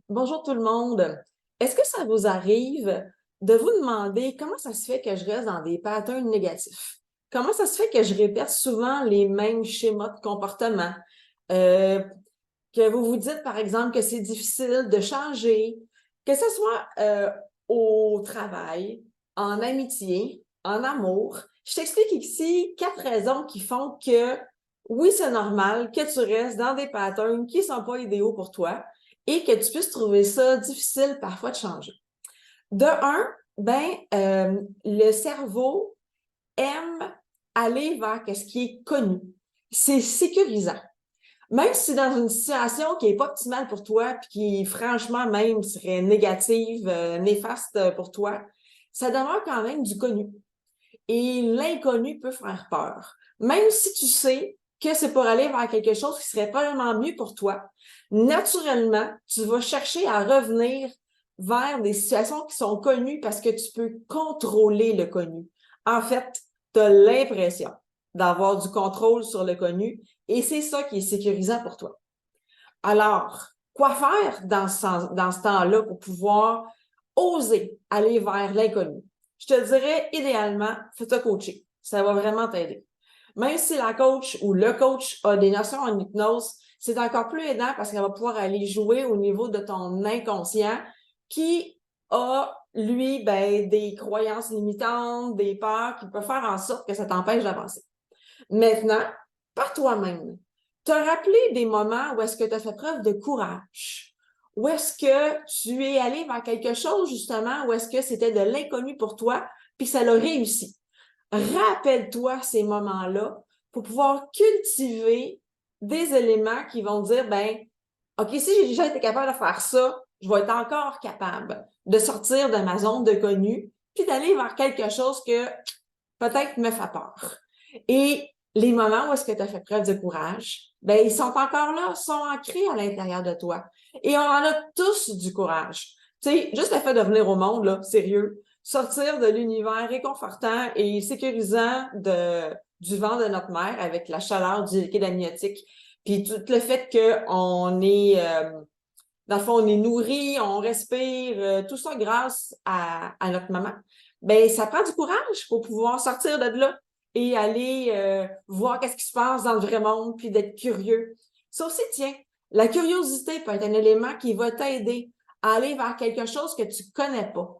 Bonjour tout le monde. Est-ce que ça vous arrive de vous demander comment ça se fait que je reste dans des patterns négatifs? Comment ça se fait que je répète souvent les mêmes schémas de comportement? Euh, que vous vous dites, par exemple, que c'est difficile de changer, que ce soit au travail, en amitié, en amour. Je t'explique ici 4 raisons qui font que oui, c'est normal que tu restes dans des patterns qui ne sont pas idéaux pour toi et que tu puisses trouver ça difficile parfois de changer. De un, le cerveau aime aller vers ce qui est connu. C'est sécurisant. Même si dans une situation qui n'est pas optimale pour toi, puis qui, franchement, même serait négative, néfaste pour toi, ça demeure quand même du connu. Et l'inconnu peut faire peur. Même si tu sais que c'est pour aller vers quelque chose qui serait probablement mieux pour toi, naturellement, tu vas chercher à revenir vers des situations qui sont connues parce que tu peux contrôler le connu. En fait, tu as l'impression d'avoir du contrôle sur le connu et c'est ça qui est sécurisant pour toi. Alors, quoi faire dans ce temps-là pour pouvoir oser aller vers l'inconnu? Je te dirais, idéalement, fais-toi coacher. Ça va vraiment t'aider. Même si la coach ou le coach a des notions en hypnose, c'est encore plus aidant parce qu'elle va pouvoir aller jouer au niveau de ton inconscient qui a, lui, des croyances limitantes, des peurs qui peuvent faire en sorte que ça t'empêche d'avancer. Maintenant, par toi-même, te rappeler des moments où est-ce que tu as fait preuve de courage, où est-ce que tu es allé vers quelque chose, justement, où est-ce que c'était de l'inconnu pour toi, puis ça l'a réussi. Rappelle-toi ces moments-là pour pouvoir cultiver des éléments qui vont dire, OK, si j'ai déjà été capable de faire ça, je vais être encore capable de sortir de ma zone de connu, puis d'aller vers quelque chose que peut-être me fait peur. Et les moments où est-ce que tu as fait preuve de courage, ils sont encore là, sont ancrés à l'intérieur de toi. Et on en a tous du courage. Tu sais, juste le fait de venir au monde, là, sérieux, sortir de l'univers réconfortant et sécurisant du vent de notre mère avec la chaleur du liquide amniotique, puis tout le fait qu'on est, dans le fond, on est nourri, on respire, tout ça grâce à notre maman. Ça prend du courage pour pouvoir sortir de là et aller voir qu'est-ce qui se passe dans le vrai monde, puis d'être curieux. Ça aussi, tiens, la curiosité peut être un élément qui va t'aider à aller vers quelque chose que tu connais pas.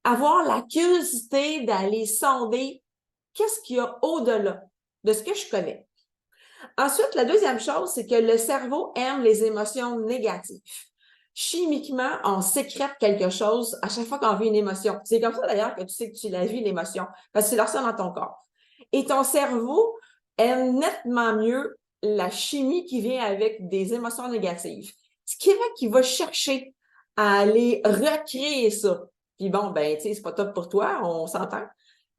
Avoir la curiosité d'aller sonder qu'est-ce qu'il y a au-delà de ce que je connais. Ensuite, la deuxième chose, c'est que le cerveau aime les émotions négatives. Chimiquement, on sécrète quelque chose à chaque fois qu'on vit une émotion. C'est comme ça d'ailleurs que tu sais que tu la vis, l'émotion, parce que tu la ressens dans ton corps. Et ton cerveau aime nettement mieux la chimie qui vient avec des émotions négatives. Ce qui fait qu'il va chercher à aller recréer ça. Puis bon, tu sais, c'est pas top pour toi, on s'entend.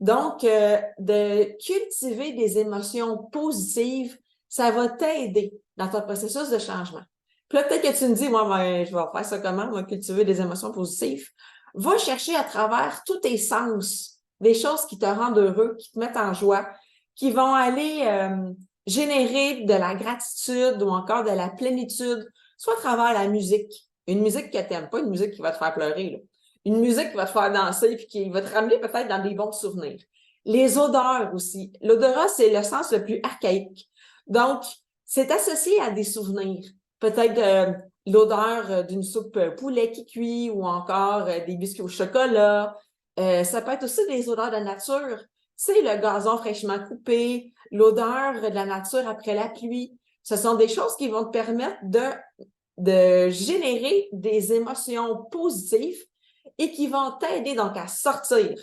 Donc, de cultiver des émotions positives, ça va t'aider dans ton processus de changement. Puis là, peut-être que tu me dis, moi, je vais faire ça comment, moi, cultiver des émotions positives. Va chercher à travers tous tes sens des choses qui te rendent heureux, qui te mettent en joie, qui vont aller générer de la gratitude ou encore de la plénitude, soit à travers la musique. Une musique que tu n'aimes pas, une musique qui va te faire pleurer, là. Une musique qui va te faire danser puis qui va te ramener peut-être dans des bons souvenirs. Les odeurs aussi. L'odorat, c'est le sens le plus archaïque. Donc, c'est associé à des souvenirs. Peut-être l'odeur d'une soupe poulet qui cuit ou encore des biscuits au chocolat. Ça peut être aussi des odeurs de nature. Tu sais, le gazon fraîchement coupé, l'odeur de la nature après la pluie. Ce sont des choses qui vont te permettre de générer des émotions positives et qui vont t'aider donc à sortir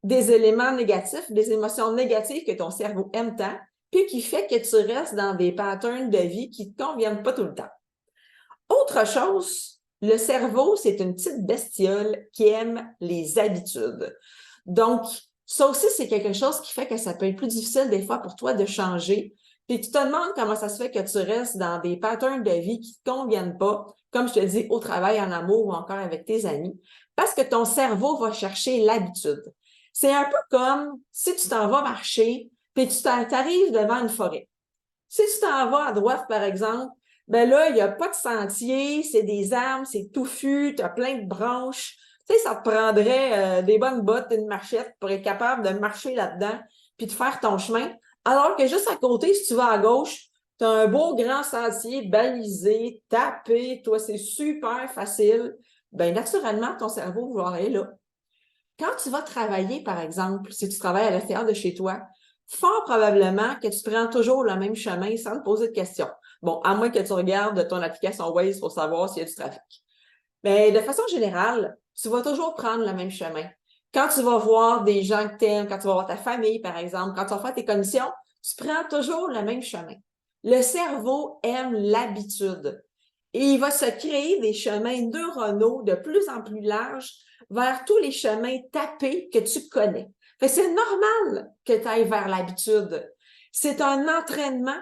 des éléments négatifs, des émotions négatives que ton cerveau aime tant, puis qui fait que tu restes dans des patterns de vie qui ne te conviennent pas tout le temps. Autre chose, le cerveau, c'est une petite bestiole qui aime les habitudes. Donc, ça aussi, c'est quelque chose qui fait que ça peut être plus difficile des fois pour toi de changer. Puis tu te demandes comment ça se fait que tu restes dans des patterns de vie qui ne te conviennent pas, comme je te dis, au travail, en amour ou encore avec tes amis, parce que ton cerveau va chercher l'habitude. C'est un peu comme si tu t'en vas marcher, puis tu t'arrives devant une forêt. Si tu t'en vas à droite, par exemple, ben là, il n'y a pas de sentier, c'est des arbres, c'est touffu, tu as plein de branches. Tu sais, ça te prendrait des bonnes bottes, une marchette pour être capable de marcher là-dedans puis de faire ton chemin. Alors que juste à côté, si tu vas à gauche, tu as un beau grand sentier balisé, tapé, toi, c'est super facile. Ben naturellement, ton cerveau va aller là. Quand tu vas travailler, par exemple, si tu travailles à l'extérieur de chez toi, fort probablement que tu prends toujours le même chemin sans te poser de questions. Bon, à moins que tu regardes ton application Waze pour savoir s'il y a du trafic. Mais de façon générale, tu vas toujours prendre le même chemin. Quand tu vas voir des gens que tu aimes, quand tu vas voir ta famille, par exemple, quand tu vas faire tes commissions, tu prends toujours le même chemin. Le cerveau aime l'habitude et il va se créer des chemins neuronaux de plus en plus larges vers tous les chemins tapés que tu connais. C'est normal que tu ailles vers l'habitude. C'est un entraînement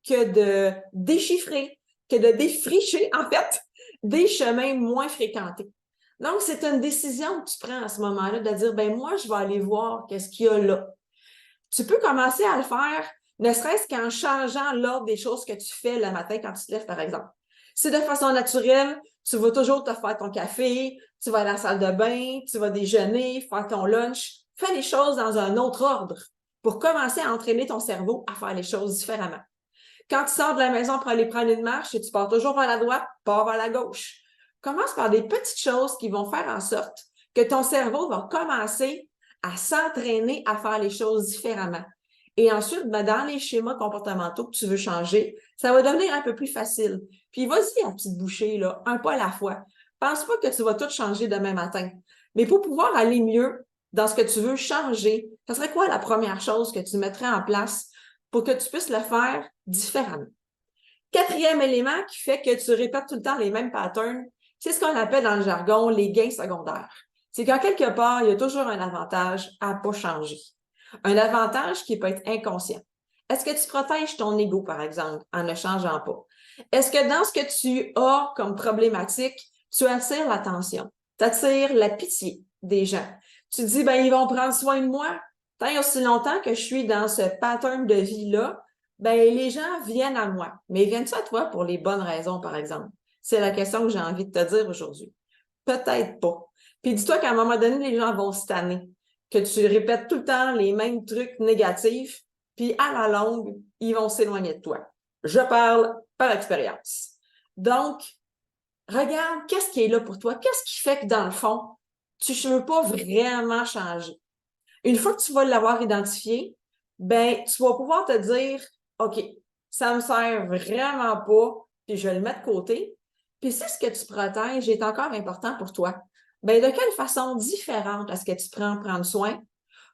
que de déchiffrer, que de défricher, en fait, des chemins moins fréquentés. Donc, c'est une décision que tu prends à ce moment-là de dire, ben moi, je vais aller voir qu'est-ce qu'il y a là. Tu peux commencer à le faire, ne serait-ce qu'en changeant l'ordre des choses que tu fais le matin quand tu te lèves, par exemple. Si de façon naturelle, tu vas toujours te faire ton café, tu vas à la salle de bain, tu vas déjeuner, faire ton lunch, fais les choses dans un autre ordre pour commencer à entraîner ton cerveau à faire les choses différemment. Quand tu sors de la maison pour aller prendre une marche et tu pars toujours vers la droite, pars vers la gauche. Commence par des petites choses qui vont faire en sorte que ton cerveau va commencer à s'entraîner à faire les choses différemment. Et ensuite, ben, dans les schémas comportementaux que tu veux changer, ça va devenir un peu plus facile. Puis vas-y à petite bouchée, là, un pas à la fois. Pense pas que tu vas tout changer demain matin. Mais pour pouvoir aller mieux dans ce que tu veux changer, ça serait quoi la première chose que tu mettrais en place pour que tu puisses le faire différemment? Quatrième élément qui fait que tu répètes tout le temps les mêmes patterns, c'est ce qu'on appelle dans le jargon les gains secondaires. C'est qu'en quelque part, il y a toujours un avantage à ne pas changer. Un avantage qui peut être inconscient. Est-ce que tu protèges ton ego, par exemple, en ne changeant pas? Est-ce que dans ce que tu as comme problématique, tu attires l'attention, tu attires la pitié des gens? Tu te dis, ben, ils vont prendre soin de moi. Tant et aussi longtemps que je suis dans ce pattern de vie-là, ben, les gens viennent à moi. Mais viennent-ils à toi pour les bonnes raisons, par exemple? C'est la question que j'ai envie de te dire aujourd'hui. Peut-être pas. Puis dis-toi qu'à un moment donné, les gens vont se tanner, que tu répètes tout le temps les mêmes trucs négatifs, puis à la longue, ils vont s'éloigner de toi. Je parle par expérience. Donc, regarde qu'est-ce qui est là pour toi, qu'est-ce qui fait que dans le fond, tu ne veux pas vraiment changer. Une fois que tu vas l'avoir identifié, ben, tu vas pouvoir te dire, OK, ça me sert vraiment pas, puis je vais le mettre de côté. Puis si ce que tu protèges est encore important pour toi, ben, de quelle façon différente est-ce que tu prends prendre soin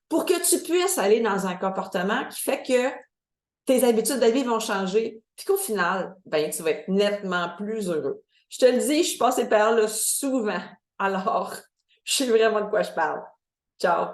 pour que tu puisses aller dans un comportement qui fait que tes habitudes de vie vont changer, puis qu'au final, ben, tu vas être nettement plus heureux. Je te le dis, je suis passée par là souvent. Alors, je sais vraiment de quoi je parle. Ciao!